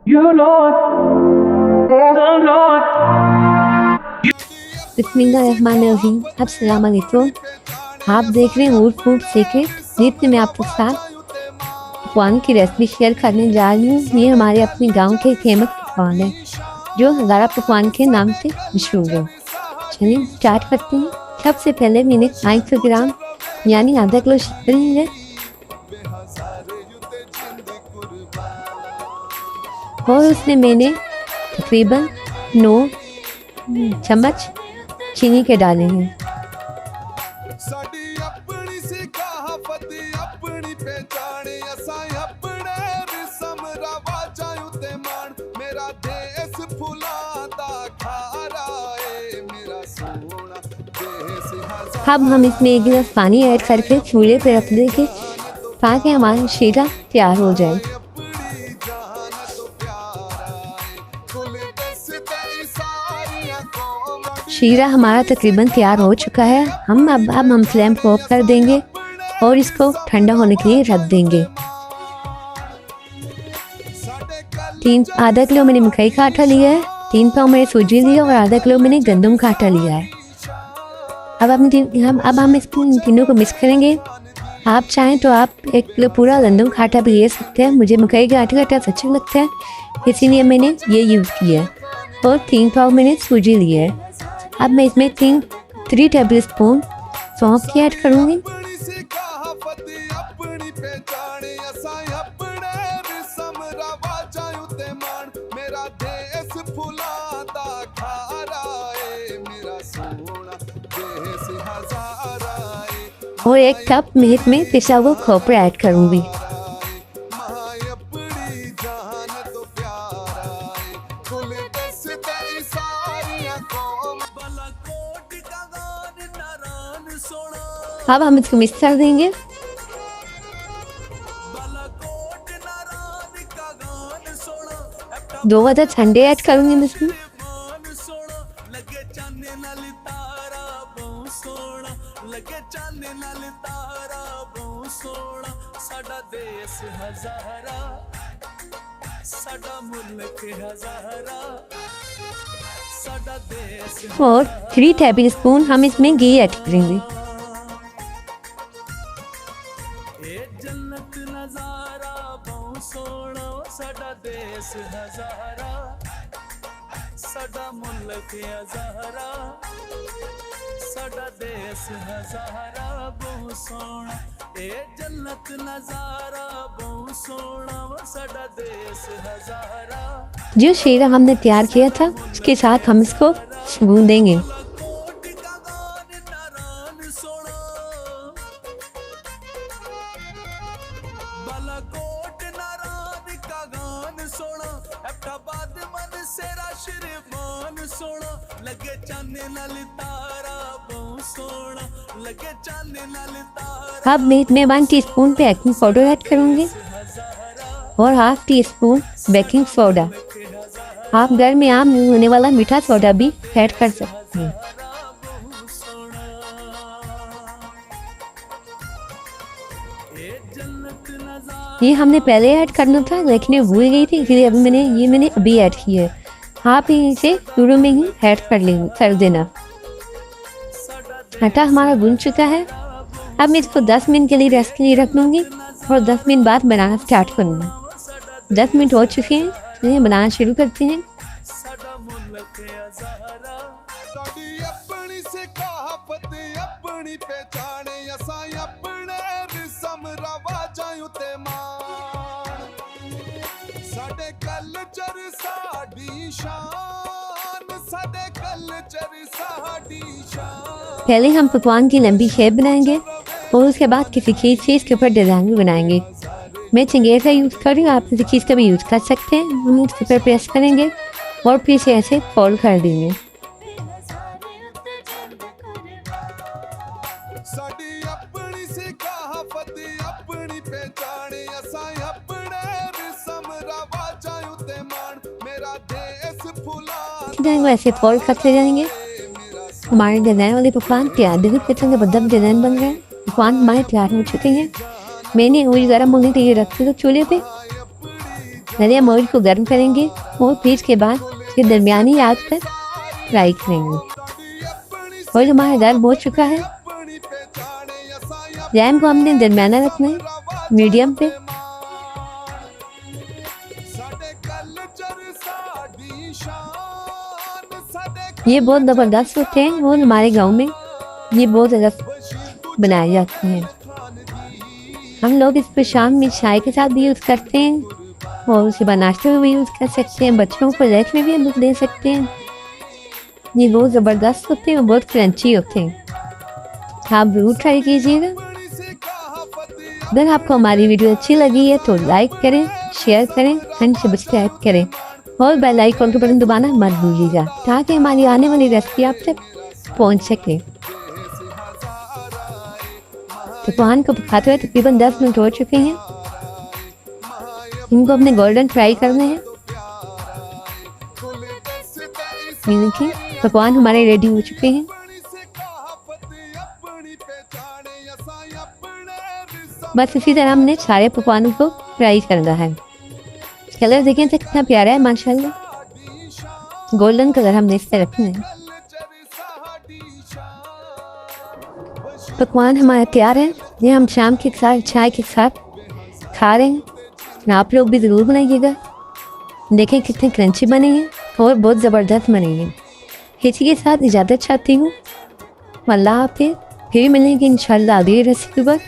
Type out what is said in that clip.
You know it. You know it. बिस्मिल्लाहिर्रहमानिर्रहीम। अस्सलाम वालेकुम। आप देख रहे हैं ऊट फूड सीक्रेट, जिसमें मैं आपके साथ पकवान की रेसिपी शेयर करने जा रही हूँ। ये हमारे अपने गांव के फेमस पकवान है जो हज़ारा पकवान के नाम से मशहूर है। चलिए स्टार्ट करते हैं। सबसे पहले मैंने 500 ग्राम यानी आधा किलो शक्कर ली है और उसमें मैंने तकरीबन 9 चम्मच चीनी के डाले हैं। अब हम इसमें 1 गिलास पानी ऐड करके चूल्हे पे रख देंगे ताकि हमारा शीरा तैयार हो जाए। शीरा हमारा तकरीबन तैयार हो चुका है। अब हम फ्लेम को ऑफ कर देंगे और इसको ठंडा होने के लिए रख देंगे। आधा किलो मैंने मकई का आटा लिया है, 3 पाव मैंने सूजी लिया और आधा किलो मैंने गंदम का आटा लिया है। अब हम इस तीनों को मिक्स करेंगे। आप चाहें तो आप 1 किलो पूरा गंदम का आटा भी ले सकते हैं। मुझे मकई के आटे का आटा अच्छा लगता है, इसीलिए मैंने ये यूज़ किया है। और 3 पाव मैंने सूजी लिया है। अब मैं इसमें 3 टेबल स्पून सौंफ की ऐड करूँगी। और 1 कप मैं इसमें पिसा हुआ खोपरा ऐड करूँगी। अब हम इसको मिक्स कर देंगे। दो वजह ठंडे ऐड करूँगी मैं इसमें। और 3 टेबल स्पून हम इसमें घी ऐड करेंगे। जो शीरा हमने तैयार किया था उसके साथ हम इसको गूंदेंगे। अब मैं इसमें 1 टीस्पून बेकिंग पाउडर ऐड करूँगी और ½ टीस्पून बेकिंग सोडा। आप घर में आम होने वाला मीठा सोडा भी ऐड कर सकते हैं। ये हमने पहले ऐड करना था लेकिन भूल गई थी, इसलिए मैंने अभी ऐड किया है। आप इसे शुरू में ही ऐड कर देना। आटा हमारा गूंद चुका है। अब मैं इसको 10 मिनट के लिए रेस्ट के लिए रख लूँगी और 10 मिनट बाद बनाना स्टार्ट करूँगी। 10 मिनट हो चुके हैं, चलिए बनाना शुरू करते हैं। पहले हम पकवान की लंबी शेप बनाएंगे और उसके बाद किसी चीज़ से इसके ऊपर डिज़ाइन भी बनाएंगे। मैं चंगेज़ का यूज़ कर रही हूँ, आप किसी चीज़ का भी यूज़ कर सकते हैं। हम इसके ऊपर प्रेस करेंगे और फिर से ऐसे फोल्ड कर देंगे। ऐसे फोल्ड करते जाएंगे। हमारे डिज़ाइन वाले पकवान तैयार देखिए बदम डिज़ाइन बन रहे हैं। पकवान हमारे तैयार हो चुके हैं। मैंने वही गर्म होने के लिए रख दिया चूल्हे पे पहले हम ऑयल को गर्म करेंगे और फिर इसके बाद फिर दरमियानी आंच पर फ्राई करेंगे। ऑयल हमारा गर्म हो चुका है। फ्लेम को हमने दरमियाना रखना है, मीडियम पे। ये बहुत ज़बरदस्त होते हैं और हमारे गांव में ये बहुत ज़्यादा बनाए जाते हैं। हम लोग इस पर शाम में चाय के साथ भी यूज़ करते हैं और उसके बाद नाश्ते में भी यूज़ कर सकते हैं। बच्चों को लंच में भी हम लोग दे सकते हैं। ये बहुत ज़बरदस्त होते हैं और बहुत क्रंची होते हैं। आप ज़रूर ट्राई कीजिएगा। अगर आपको हमारी वीडियो अच्छी लगी है तो लाइक करें, शेयर करें एंड सब्सक्राइब करें और बेल आइकन का बटन दबाना मत भूलिएगा ताकि हमारी आने वाली रेसिपी आप तक पहुंच सके। तो पकवान को पकाते हुए तकरीबन 10 मिनट हो चुके हैं। इनको अपने गोल्डन फ्राई करने हैं। देखिए पकवान हमारे रेडी हो चुके हैं। बस इसी तरह हमने सारे पकवानों को फ्राई करना है। कलर देखें तो कितना प्यारा है माशाल्लाह। गोल्डन कलर हमने इस पर रखना है। पकवान हमारा तैयार है। ये हम शाम के साथ चाय के साथ खा रहे हैं। आप लोग भी ज़रूर बनाइएगा। देखें कितने क्रंची बने हैं और बहुत ज़बरदस्त बने हैं। इसी के साथ इजाज़त चाहती हूँ। अल्लाह हाफ़िज़। फिर मिलेंगे इंशाल्लाह अगली रेसिपी पर।